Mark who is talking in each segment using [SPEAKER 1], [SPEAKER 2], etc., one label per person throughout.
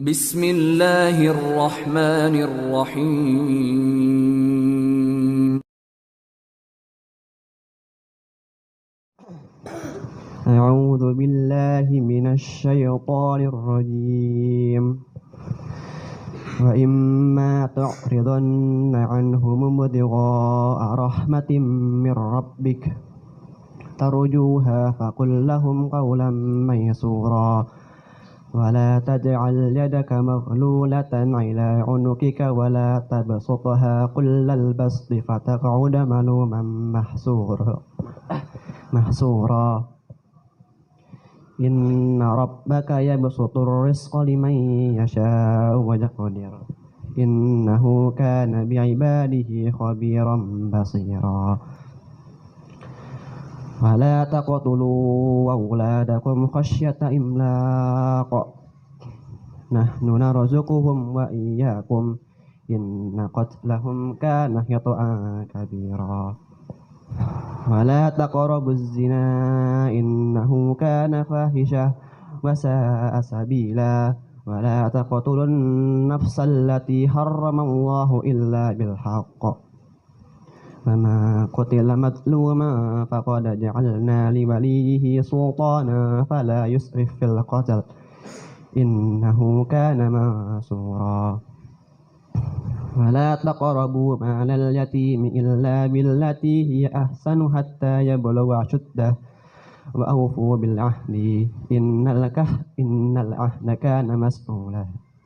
[SPEAKER 1] Bismillahirrahmanirrahim.
[SPEAKER 2] أعوذ بالله من الشيطان الرجيم وإما تعرضن عنهم ابتغاء رحمة من ربك ترجوها فقل لهم قولا ميسورا ولا تجعل يدك مغلولة إلى عنقك ولا تبسطها كل البسط فتقعد ملوما محسورا إن ربك يبسط الرزق لمن يشاء ويقدر إنه كان بعباده خبيرا بصيرا ولا تقتلوا أولادكم خشية إملاق نحن نرزقهم وإياكم إن قتلهم كان خطأ كبيرا ولا تقربوا الزنا إنه كان فاحشة وساء سبيلا ولا تقتلوا النفس التي حرم الله إلا بالحق وما قتل مظلوما فقد جعلنا لوليه سلطانا فلا يسرف في القتل إنه كان منصورا ولا تقربوا مال اليتيم إلا بالتي هي أحسن حتى يبلغ أشده وأوفوا بالعهد إن العهد كان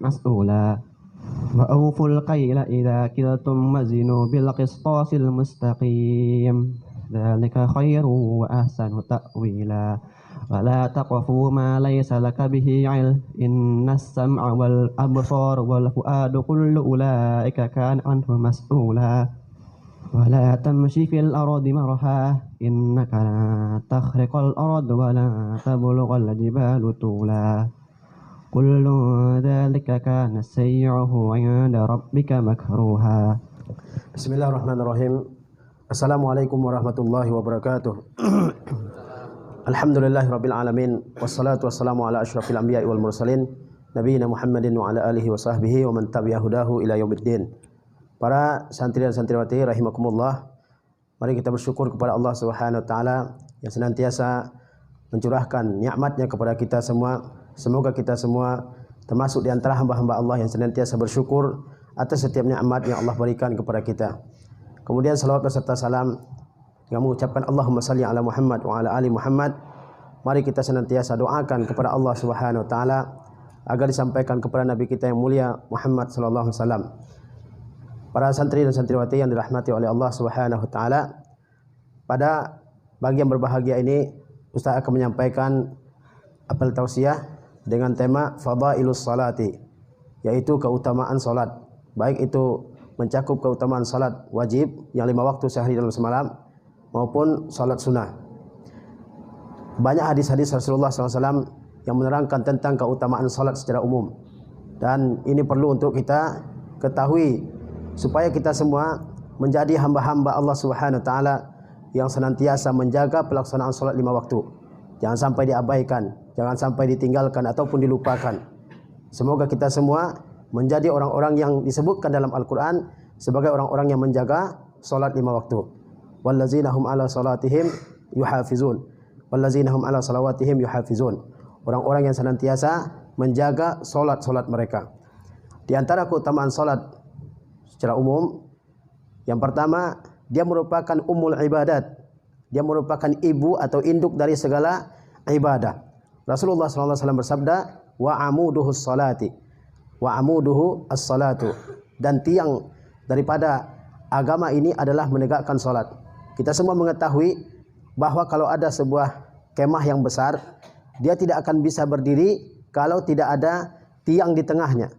[SPEAKER 2] مسؤولا وأوفوا الكيل إذا كلتم وزنوا بالقسطاس المستقيم ذلك خير وأحسن تأويلا ولا تقفوا ما ليس لك به علم إن السمع والأبصار والفؤاد كل أولئك كان عنه مسؤولا ولا تمشي في الأرض مرحا إنك لا تخرق الأرض ولا تبلغ الجبال طولا كل ذلك كان سيئه عند ربك مكروها.
[SPEAKER 3] Bismillahirrahmanirrahim. Assalamualaikum warahmatullahi wabarakatuh. Alhamdulillahirabbil alamin wassalatu wassalamu ala asyrafil anbiya'i wal mursalin nabiyina Muhammadin wa ala alihi wa sahbihi wa man tabi'a hudahu ila yaumiddin. Para santri dan santriwati rahimakumullah, mari kita bersyukur kepada Allah Subhanahu wa taala yang senantiasa mencurahkan nikmatnya kepada kita semua. Semoga kita semua termasuk di antara hamba-hamba Allah yang senantiasa bersyukur atas setiap nikmat yang Allah berikan kepada kita. Kemudian salawat beserta salam yang mengucapkan Allahumma salli ala Muhammad wa ala ali Muhammad. Mari kita senantiasa doakan kepada Allah Subhanahu wa taala agar disampaikan kepada nabi kita yang mulia Muhammad sallallahu alaihi wasallam. Para santri dan santriwati yang dirahmati oleh Allah Subhanahu wa taala, pada bagian berbahagia ini Ustaz akan menyampaikan apel tausiah dengan tema fadailus salati, yaitu keutamaan salat. Baik itu mencakup keutamaan salat wajib yang 5 waktu sehari dalam semalam maupun salat sunnah. Banyak hadis-hadis Rasulullah SAW yang menerangkan tentang keutamaan salat secara umum, dan ini perlu untuk kita ketahui supaya kita semua menjadi hamba-hamba Allah Subhanahu wa taala yang senantiasa menjaga pelaksanaan salat 5 waktu. Jangan sampai diabaikan, jangan sampai ditinggalkan ataupun dilupakan. Semoga kita semua menjadi orang-orang yang disebutkan dalam Al-Quran sebagai orang-orang yang menjaga salat 5 waktu. Wallazina hum ala salatihim yuhafizun. Wallazina hum ala salawatihim yuhafizun. Orang-orang yang senantiasa menjaga salat-salat mereka. Di antara keutamaan salat secara umum, yang pertama, dia merupakan ummul ibadat. Dia merupakan ibu atau induk dari segala ibadah. Rasulullah SAW bersabda, wa amuduhus salati, wa amuduhu as-salatu. Dan tiang daripada agama ini adalah menegakkan salat. Kita semua mengetahui bahwa kalau ada sebuah kemah yang besar, dia tidak akan bisa berdiri kalau tidak ada tiang di tengahnya.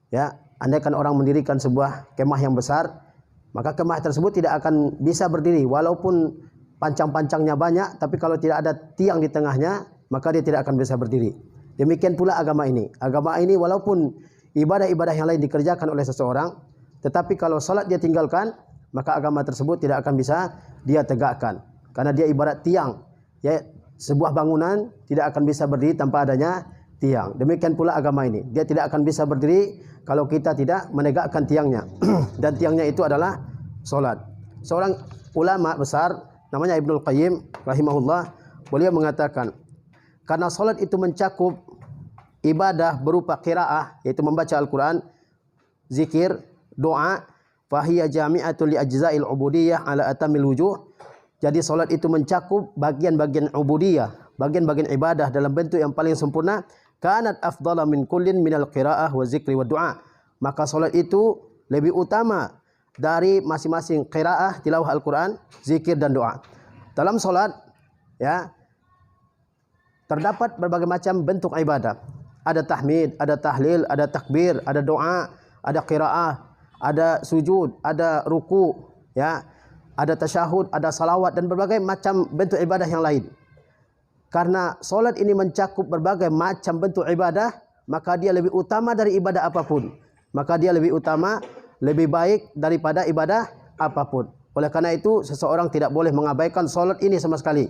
[SPEAKER 3] Ya, andaikan orang mendirikan sebuah kemah yang besar, maka kemah tersebut tidak akan bisa berdiri walaupun pancang-pancangnya banyak, tapi kalau tidak ada tiang di tengahnya, maka dia tidak akan bisa berdiri. Demikian pula agama ini. Agama ini walaupun ibadah-ibadah yang lain dikerjakan oleh seseorang, tetapi kalau salat dia tinggalkan, maka agama tersebut tidak akan bisa dia tegakkan. Karena dia ibarat tiang. Ya, sebuah bangunan tidak akan bisa berdiri tanpa adanya tiang. Demikian pula agama ini. Dia tidak akan bisa berdiri kalau kita tidak menegakkan tiangnya. Dan tiangnya itu adalah solat. Seorang ulama besar namanya Ibnul Qayyim rahimahullah, beliau mengatakan, karena solat itu mencakup ibadah berupa qiraah, yaitu membaca Al-Quran, zikir, doa, fahiya jami'atul li ajza'il ubudiyah ala atamil wujuh. Jadi solat itu mencakup bagian-bagian ubudiyah, bagian-bagian ibadah dalam bentuk yang paling sempurna. Kanat afdala min kullin minal qiraah wa zikri wa du'a. Maka solat itu lebih utama dari masing-masing qiraah, tilawah Al-Quran, zikir dan doa. Dalam solat, ya, terdapat berbagai macam bentuk ibadah. Ada tahmid, ada tahlil, ada takbir, ada doa, ada qiraah, ada sujud, ada ruku, ya, ada tasyahud, ada salawat dan berbagai macam bentuk ibadah yang lain. Karena solat ini mencakup berbagai macam bentuk ibadah, maka dia lebih utama dari ibadah apapun. Maka dia lebih utama, lebih baik daripada ibadah apapun. Oleh karena itu, seseorang tidak boleh mengabaikan solat ini sama sekali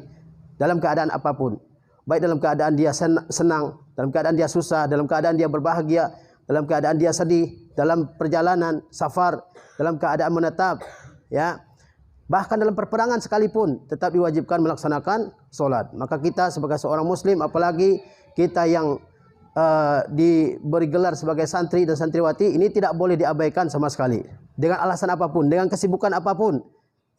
[SPEAKER 3] dalam keadaan apapun. Baik dalam keadaan dia senang, dalam keadaan dia susah, dalam keadaan dia berbahagia, dalam keadaan dia sedih, dalam perjalanan, safar, dalam keadaan menetap, ya. Bahkan dalam perperangan sekalipun tetap diwajibkan melaksanakan solat. Maka kita sebagai seorang muslim, apalagi kita yang diberi gelar sebagai santri dan santriwati, ini tidak boleh diabaikan sama sekali. Dengan alasan apapun, dengan kesibukan apapun.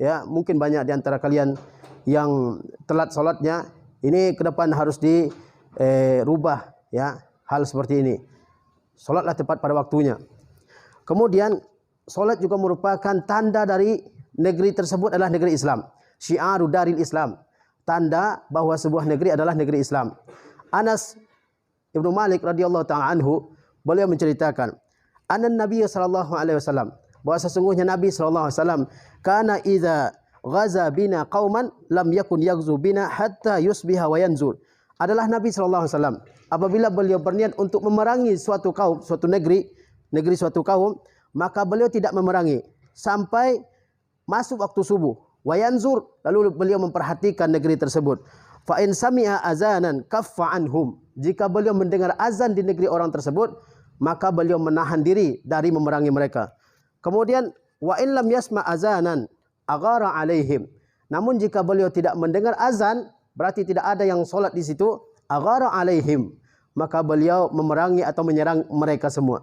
[SPEAKER 3] Ya, mungkin banyak di antara kalian yang telat solatnya, ini ke depan harus dirubah, ya, hal seperti ini. Solatlah tepat pada waktunya. Kemudian solat juga merupakan tanda dari negeri tersebut adalah negeri Islam. Syiaru daril Islam. Tanda bahwa sebuah negeri adalah negeri Islam. Anas Ibnu Malik radhiyallahu ta'ala anhu, beliau menceritakan, anan Nabi sallallahu alaihi wasallam, bahwa sesungguhnya Nabi sallallahu alaihi wasallam, kana idza ghaza bina qauman lam yakun yaghzu bina hatta yusbiha wa yanzur. Adalah Nabi sallallahu alaihi wasallam apabila beliau berniat untuk memerangi suatu kaum, suatu negeri suatu kaum, maka beliau tidak memerangi sampai masuk waktu subuh. Wa yanzur, lalu beliau memperhatikan negeri tersebut. Fa in sami'a azanan kaffa anhum. Jika beliau mendengar azan di negeri orang tersebut, maka beliau menahan diri dari memerangi mereka. Kemudian wa in lam yasma azanan aghara alaihim. Namun jika beliau tidak mendengar azan, berarti tidak ada yang solat di situ, aghara alaihim, maka beliau memerangi atau menyerang mereka semua.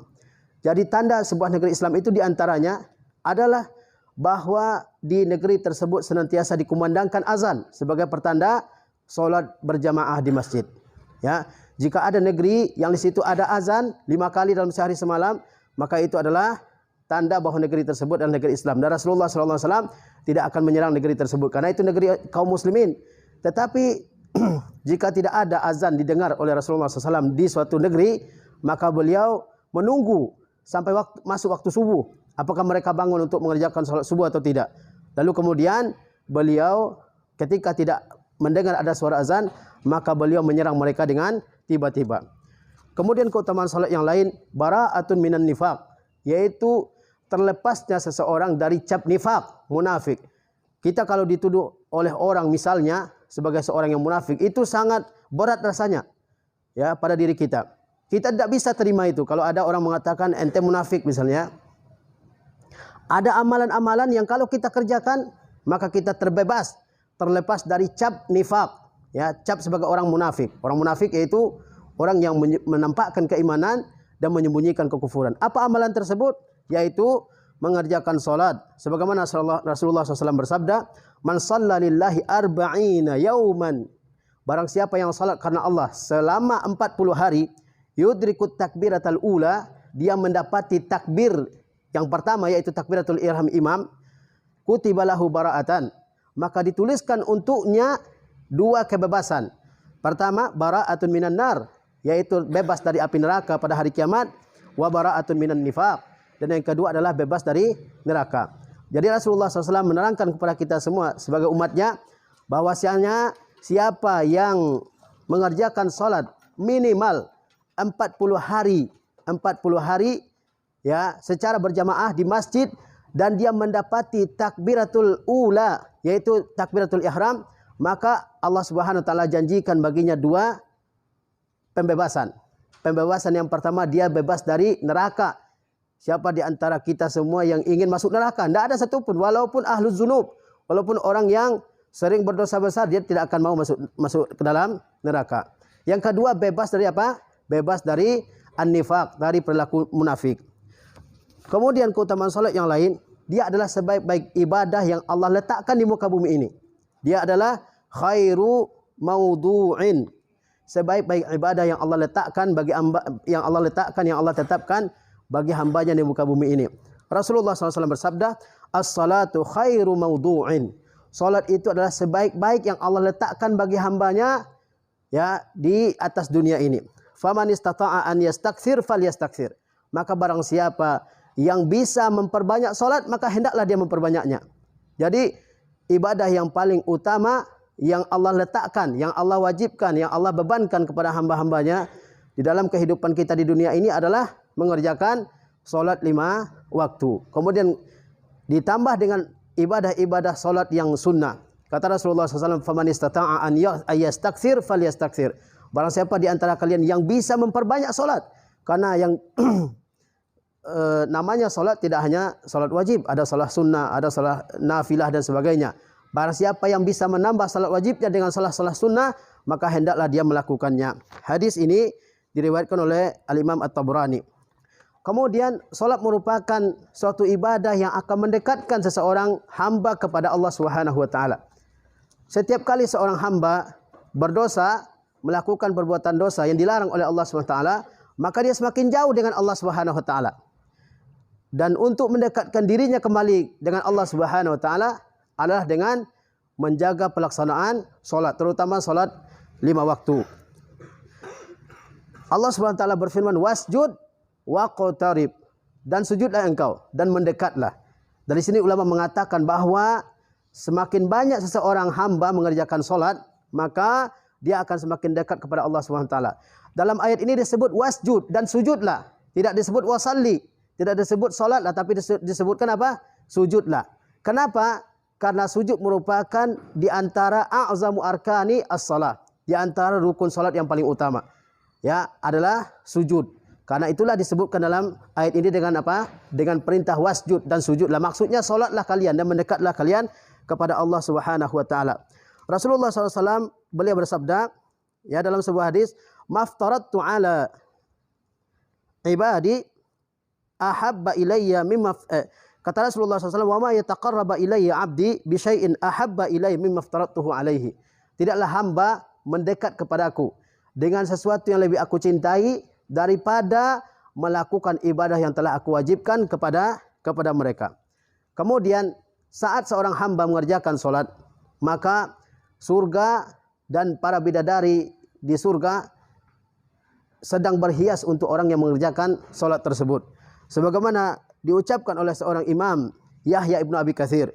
[SPEAKER 3] Jadi tanda sebuah negeri Islam itu diantaranya adalah bahwa di negeri tersebut senantiasa dikumandangkan azan sebagai pertanda solat berjamaah di masjid. Ya, jika ada negeri yang di situ ada azan 5 kali dalam sehari semalam, maka itu adalah tanda bahwa negeri tersebut adalah negeri Islam. Dan Rasulullah SAW tidak akan menyerang negeri tersebut karena itu negeri kaum muslimin. Tetapi jika tidak ada azan didengar oleh Rasulullah SAW di suatu negeri, maka beliau menunggu sampai masuk waktu subuh. Apakah mereka bangun untuk mengerjakan sholat subuh atau tidak. Lalu kemudian beliau ketika tidak mendengar ada suara azan, maka beliau menyerang mereka dengan tiba-tiba. Kemudian keutamaan salat yang lain, bara'atun minan nifaq, yaitu terlepasnya seseorang dari cap nifaq, munafik. Kita kalau dituduh oleh orang misalnya sebagai seorang yang munafik, itu sangat berat rasanya, ya, pada diri kita. Kita tidak bisa terima itu. Kalau ada orang mengatakan ente munafik misalnya, ada amalan-amalan yang kalau kita kerjakan, maka kita terlepas dari cap nifaq, ya, cap sebagai orang munafik. Orang munafik yaitu orang yang menampakkan keimanan dan menyembunyikan kekufuran. Apa amalan tersebut? Yaitu mengerjakan salat. Sebagaimana Rasulullah SAW bersabda, "Man shalla lillahi arba'ina yauman." Barang siapa yang salat karena Allah selama 40 hari, yudrikut takbiratul ula, dia mendapati takbir yang pertama yaitu takbiratul ihram imam, kutibalahu bara'atan, maka dituliskan untuknya 2 kebebasan. Pertama, bara'atun minan nar, yaitu bebas dari api neraka pada hari kiamat, wa bara'atun minan nifaq, dan yang kedua adalah bebas dari neraka. Jadi Rasulullah SAW menerangkan kepada kita semua sebagai umatnya, bahwasanya siapa yang mengerjakan salat minimal 40 hari ya, secara berjamaah di masjid, dan dia mendapati takbiratul ula, yaitu takbiratul ihram, maka Allah Subhanahu wa taala janjikan baginya 2 pembebasan. pembebasan yang pertama, dia bebas dari neraka. Siapa di antara kita semua yang ingin masuk neraka? Tidak ada satupun, walaupun ahlu dzunub, walaupun orang yang sering berdosa besar, dia tidak akan mau masuk ke dalam neraka. Yang kedua, bebas dari apa? Bebas dari an-nifaq, dari perilaku munafik. Kemudian keutamaan salat yang lain, dia adalah sebaik-baik ibadah yang Allah letakkan di muka bumi ini. Dia adalah khairu maudu'in. Sebaik-baik ibadah yang Allah letakkan bagi yang Allah tetapkan bagi hambanya di muka bumi ini. Rasulullah SAW bersabda, as-salatu khairu maudu'in. Salat itu adalah sebaik-baik yang Allah letakkan bagi hambanya ya di atas dunia ini. Faman istata'a an yastakthir falyastakthir. Maka barang siapa yang bisa memperbanyak salat, maka hendaklah dia memperbanyaknya. Jadi ibadah yang paling utama yang Allah letakkan, yang Allah wajibkan, yang Allah bebankan kepada hamba-hambanya di dalam kehidupan kita di dunia ini adalah mengerjakan salat 5 waktu. Kemudian ditambah dengan ibadah-ibadah salat yang sunnah. Kata Rasulullah SAW, "Faman istata'a an yastakthir falyastakthir." Barang siapa di antara kalian yang bisa memperbanyak salat, karena yang namanya salat tidak hanya salat wajib, ada salat sunnah, ada salat nafilah dan sebagainya. Barang siapa yang bisa menambah salat wajibnya dengan salat-salat sunnah, maka hendaklah dia melakukannya. Hadis ini diriwayatkan oleh Al-Imam At-Tabrani. Kemudian salat merupakan suatu ibadah yang akan mendekatkan seseorang hamba kepada Allah Subhanahu wa taala. Setiap kali seorang hamba berdosa, melakukan perbuatan dosa yang dilarang oleh Allah Subhanahu wa taala, maka dia semakin jauh dengan Allah Subhanahu wa taala. Dan untuk mendekatkan dirinya kembali dengan Allah Subhanahu wa taala adalah dengan menjaga pelaksanaan salat, terutama salat 5 waktu. Allah Subhanahu wa taala berfirman, "Wasjud waqtarib." Dan sujudlah engkau dan mendekatlah. Dari sini ulama mengatakan bahwa semakin banyak seseorang hamba mengerjakan salat, maka dia akan semakin dekat kepada Allah Subhanahu wa taala. Dalam ayat ini disebut wasjud dan sujudlah, tidak disebut wasalli, tidak disebut salatlah, tapi disebutkan apa? Sujudlah. Kenapa? Karena sujud merupakan di antara a'zamu arkani as-salah, di antara rukun salat yang paling utama. Ya, adalah sujud. Karena itulah disebutkan dalam ayat ini dengan apa? Dengan perintah wasjud dan sujudlah. Maksudnya salatlah kalian dan mendekatlah kalian kepada Allah Subhanahu wa taala. Rasulullah SAW beliau bersabda ya dalam sebuah hadis, "Maftaradtu ala ibadi ahabba ilayya mimma." Kata Rasulullah SAW, "Wa ma yataqarraba ilayya 'abdi bi syai'in ahabba ilayya mimma aftaradtuhu alaihi." Tidaklah hamba mendekat kepadaku dengan sesuatu yang lebih aku cintai daripada melakukan ibadah yang telah aku wajibkan kepada mereka. Kemudian saat seorang hamba mengerjakan salat, maka surga dan para bidadari di surga sedang berhias untuk orang yang mengerjakan salat tersebut. Sebagaimana diucapkan oleh seorang imam, Yahya ibnu Abi Katsir.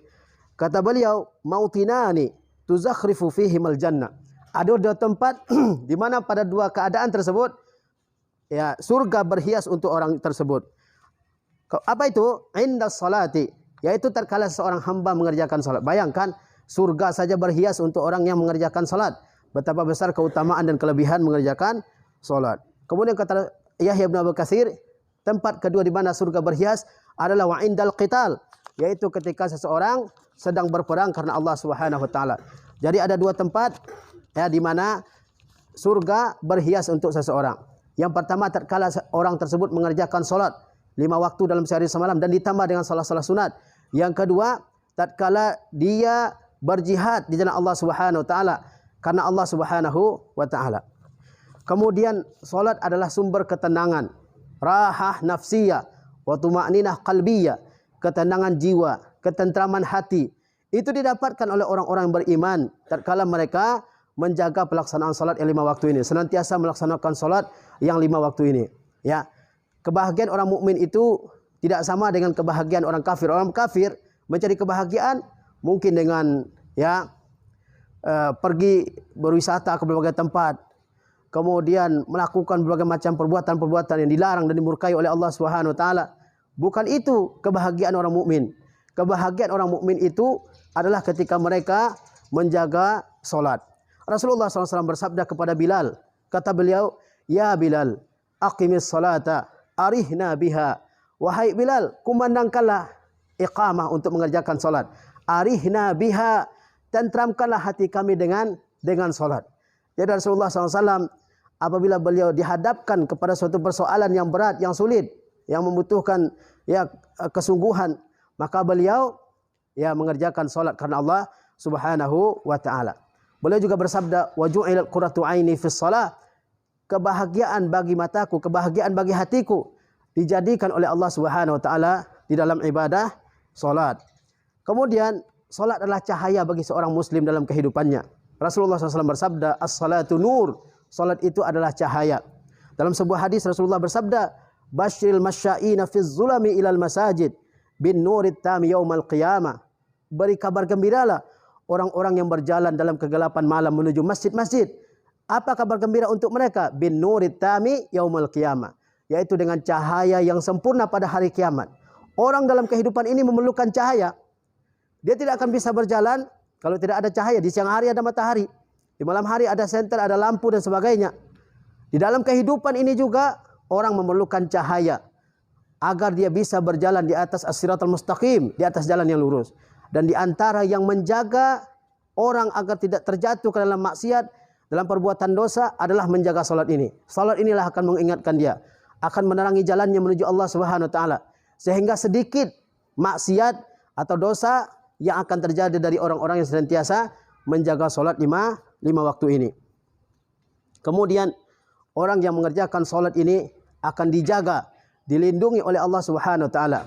[SPEAKER 3] Kata beliau, "Mautinani tuzakhrifu fihimal jannah." Ada dua tempat di mana pada dua keadaan tersebut ya surga berhias untuk orang tersebut. Apa itu? Indas salati, yaitu tatkala seorang hamba mengerjakan salat. Bayangkan surga saja berhias untuk orang yang mengerjakan salat. Betapa besar keutamaan dan kelebihan mengerjakan salat. Kemudian kata Yahya bin Abi Katsir, tempat kedua di mana surga berhias adalah wa indal qital, yaitu ketika seseorang sedang berperang karena Allah Subhanahu wa taala. Jadi ada dua tempat ya di mana surga berhias untuk seseorang. Yang pertama tatkala orang tersebut mengerjakan salat 5 waktu dalam sehari semalam dan ditambah dengan salat-salat sunat. Yang kedua tatkala dia berjihad di jalan Allah Subhanahu wa taala karena Allah Subhanahu wa taala. Kemudian salat adalah sumber ketenangan, rahah nafsiyah wa tuma'ninah qalbiyah, ketenangan jiwa, ketentraman hati. Itu didapatkan oleh orang-orang yang beriman tatkala mereka menjaga pelaksanaan salat yang 5 waktu ini, senantiasa melaksanakan salat yang 5 waktu ini. Ya, kebahagiaan orang mukmin itu tidak sama dengan kebahagiaan orang kafir. Orang kafir mencari kebahagiaan mungkin dengan ya pergi berwisata ke berbagai tempat, kemudian melakukan berbagai macam perbuatan-perbuatan yang dilarang dan dimurkai oleh Allah Subhanahu wa taala. Bukan itu kebahagiaan orang mukmin. Kebahagiaan orang mukmin itu adalah ketika mereka menjaga salat. Rasulullah SAW bersabda kepada Bilal, kata beliau, "Ya Bilal, aqimis salata arihna biha. Wahai Bilal, kumandangkanlah iqamah untuk mengerjakan salat. Arihna biha, tentramkanlah hati kami dengan salat. Jadi Rasulullah SAW apabila beliau dihadapkan kepada suatu persoalan yang berat, yang sulit, yang membutuhkan kesungguhan, maka beliau mengerjakan salat karena Allah Subhanahu wa taala. Beliau juga bersabda, wa ju'ilat qurratu aini fis shalah, kebahagiaan bagi mataku, kebahagiaan bagi hatiku dijadikan oleh Allah Subhanahu wa taala di dalam ibadah salat. Kemudian salat adalah cahaya bagi seorang muslim dalam kehidupannya. Rasulullah SAW bersabda, as-salatu nur, salat itu adalah cahaya. Dalam sebuah hadis Rasulullah bersabda, basyiril masya'ina fiz zulami ilal masajid bin nurit tami yaumal qiyamah. Beri kabar gembiralah orang-orang yang berjalan dalam kegelapan malam menuju masjid-masjid. Apa kabar gembira untuk mereka? Bin nurit tami yaumal qiyamah, yaitu dengan cahaya yang sempurna pada hari kiamat. Orang dalam kehidupan ini memerlukan cahaya. Dia tidak akan bisa berjalan kalau tidak ada cahaya. Di siang hari ada matahari, di malam hari ada senter, ada lampu dan sebagainya. Di dalam kehidupan ini juga orang memerlukan cahaya agar dia bisa berjalan di atas as-siratal mustaqim, di atas jalan yang lurus. Dan di antara yang menjaga orang agar tidak terjatuh ke dalam maksiat, dalam perbuatan dosa adalah menjaga salat ini. Salat inilah akan mengingatkan dia, akan menerangi jalannya menuju Allah Subhanahu wa taala, sehingga sedikit maksiat atau dosa yang akan terjadi dari orang-orang yang senantiasa menjaga salat lima waktu ini. Kemudian orang yang mengerjakan salat ini akan dijaga, dilindungi oleh Allah Subhanahu wa taala.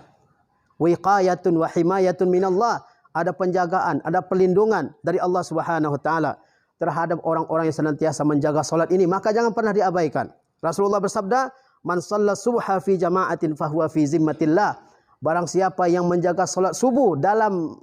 [SPEAKER 3] Wiqayatun wa himayatun minallah, ada penjagaan, ada perlindungan dari Allah Subhanahu wa taala terhadap orang-orang yang senantiasa menjaga salat ini, maka jangan pernah diabaikan. Rasulullah bersabda, man shalla subha fi jama'atin fahuwa fi zimmatillah. Barang siapa yang menjaga salat subuh dalam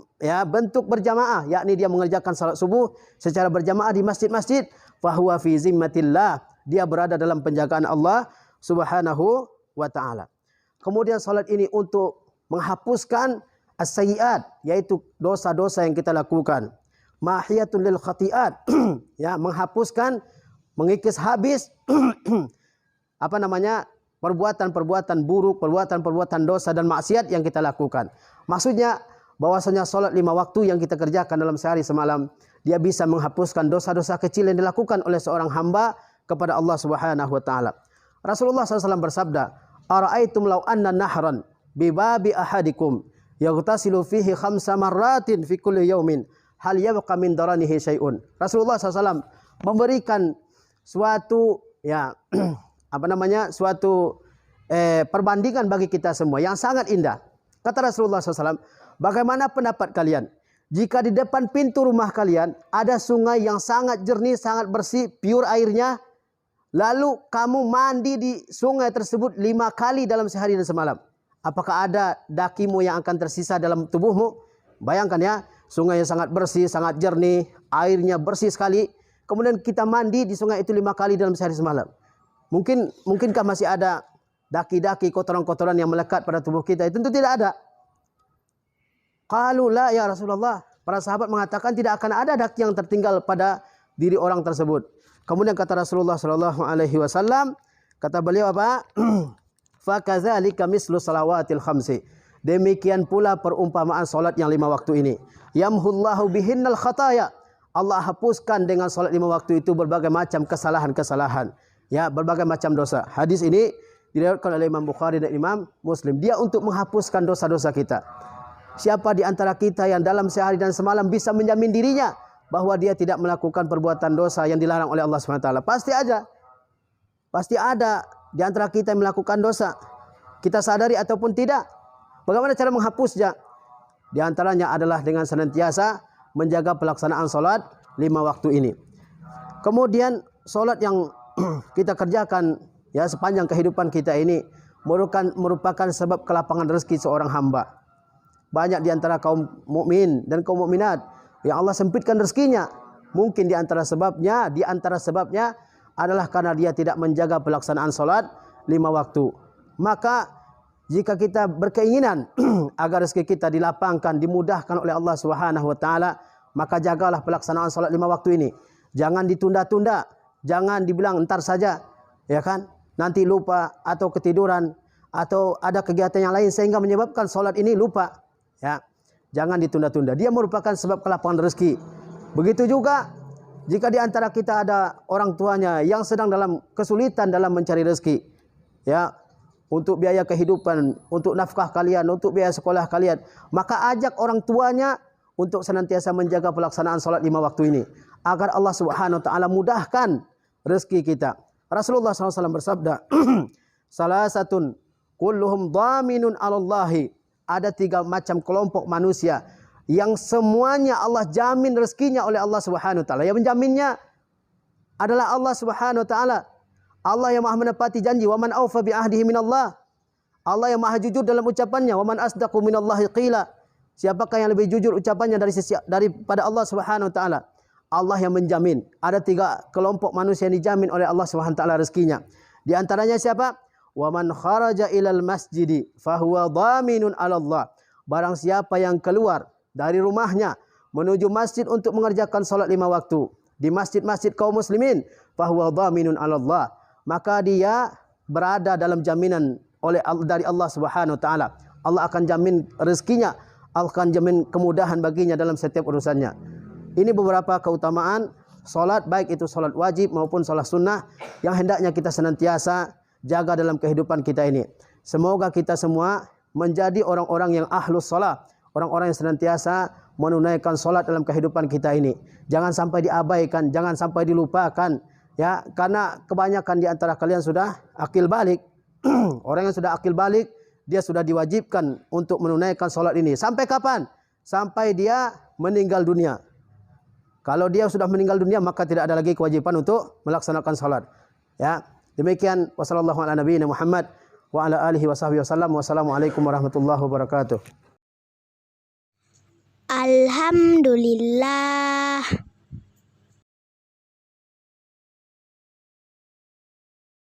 [SPEAKER 3] bentuk berjamaah, yakni dia mengerjakan salat subuh secara berjamaah di masjid-masjid, fahuwa fi zimmatillah, dia berada dalam penjagaan Allah Subhanahu wa taala. Kemudian salat ini untuk menghapuskan as-sayyi'at, yaitu dosa-dosa yang kita lakukan. Mahiyatun lil khati'at, menghapuskan, mengikis habis perbuatan-perbuatan buruk, perbuatan-perbuatan dosa dan maksiat yang kita lakukan. Maksudnya bahwasanya salat 5 waktu yang kita kerjakan dalam sehari semalam, dia bisa menghapuskan dosa-dosa kecil yang dilakukan oleh seorang hamba kepada Allah Subhanahu wa taala. Rasulullah SAW bersabda, ara'aitum law anna nahran bi babi ahadikum yaghtasilu fihi 5 marratin fi kulli yaumin hal yabqa min daranihi syai'un. Rasulullah SAW memberikan suatu perbandingan bagi kita semua yang sangat indah. Kata Rasulullah SAW, bagaimana pendapat kalian jika di depan pintu rumah kalian ada sungai yang sangat jernih, sangat bersih, pure airnya, lalu kamu mandi di sungai tersebut 5 kali dalam sehari dan semalam? Apakah ada dakimu yang akan tersisa dalam tubuhmu? Bayangkan ya, sungai yang sangat bersih, sangat jernih, airnya bersih sekali. Kemudian kita mandi di sungai itu 5 kali dalam sehari semalam. Mungkinkah masih ada daki-daki, kotoran-kotoran yang melekat pada tubuh kita? Tentu tidak ada. Qalu la ya Rasulullah. Para sahabat mengatakan tidak akan ada daki yang tertinggal pada diri orang tersebut. Kemudian kata Rasulullah sallallahu alaihi wasallam, kata beliau apa? Fa kadzalika mislu salawatil khamsi. Demikian pula perumpamaan salat yang 5 waktu ini. Yamhullahu bihinnal khataya. Allah hapuskan dengan salat 5 waktu itu berbagai macam kesalahan-kesalahan, berbagai macam dosa. Hadis ini diriwayatkan oleh Imam Bukhari dan Imam Muslim. Dia untuk menghapuskan dosa-dosa kita. Siapa di antara kita yang dalam sehari dan semalam bisa menjamin dirinya bahwa dia tidak melakukan perbuatan dosa yang dilarang oleh Allah SWT? Pasti ada di antara kita yang melakukan dosa. Kita sadari ataupun tidak. Bagaimana cara menghapusnya? Di antaranya adalah dengan senantiasa menjaga pelaksanaan salat 5 waktu ini. Kemudian salat yang kita kerjakan sepanjang kehidupan kita ini merupakan sebab kelapangan rezeki seorang hamba. Banyak di antara kaum mukmin dan kaum mukminat yang Allah sempitkan rezekinya. Mungkin di antara sebabnya adalah karena dia tidak menjaga pelaksanaan salat 5 waktu. Maka jika kita berkeinginan agar rezeki kita dilapangkan, dimudahkan oleh Allah Subhanahu wa taala, maka jagalah pelaksanaan salat 5 waktu ini. Jangan ditunda-tunda, jangan dibilang entar saja, nanti lupa atau ketiduran atau ada kegiatan yang lain sehingga menyebabkan solat ini lupa. Ya, jangan ditunda-tunda. Dia merupakan sebab kelapangan rezeki. Begitu juga jika di antara kita ada orang tuanya yang sedang dalam kesulitan dalam mencari rezeki, ya, untuk biaya kehidupan, untuk nafkah kalian, untuk biaya sekolah kalian, maka ajak orang tuanya untuk senantiasa menjaga pelaksanaan solat 5 waktu ini, agar Allah Subhanahu wa taala mudahkan rezeki kita. Rasulullah SAW bersabda, salah satun kulluhum dhaminun 'alallahi. Ada 3 macam kelompok manusia yang semuanya Allah jamin rezekinya oleh Allah Subhanahu wa taala. Yang menjaminnya adalah Allah Subhanahu wa taala. Allah yang Maha menepati janji, wa man aufa bi ahdihi minallah. Allah yang Maha jujur dalam ucapannya, wa man asdaqu minallahi qila. Siapakah yang lebih jujur ucapannya daripada Allah Subhanahu wa taala? Allah yang menjamin. Ada 3 kelompok manusia yang dijamin oleh Allah Subhanahu wa taala rezekinya. Di antaranya siapa? Wa man kharaja ilal masjidi fahuwa dhaminun 'ala Allah. Barang siapa yang keluar dari rumahnya menuju masjid untuk mengerjakan salat 5 waktu di masjid-masjid kaum muslimin, fahuwa dhaminun 'ala Allah, maka dia berada dalam jaminan dari Allah Subhanahu wa taala. Allah akan jamin rezekinya, akan jamin kemudahan baginya dalam setiap urusannya. Ini beberapa keutamaan salat, baik itu salat wajib maupun salat sunnah, yang hendaknya kita senantiasa jaga dalam kehidupan kita ini. Semoga kita semua menjadi orang-orang yang ahlus salat, orang-orang yang senantiasa menunaikan salat dalam kehidupan kita ini. Jangan sampai diabaikan, jangan sampai dilupakan, ya, karena kebanyakan di antara kalian sudah akil balik. Orang yang sudah akil balik, dia sudah diwajibkan untuk menunaikan salat ini. Sampai kapan? Sampai dia meninggal dunia. Kalau dia sudah meninggal dunia, maka tidak ada lagi kewajiban untuk melaksanakan salat. Ya, demikian. Wassallallahu ala nabiyina Muhammad wa ala alihi wasahbihi wasallam. Wassalamualaikum warahmatullahi wabarakatuh.
[SPEAKER 1] Alhamdulillah.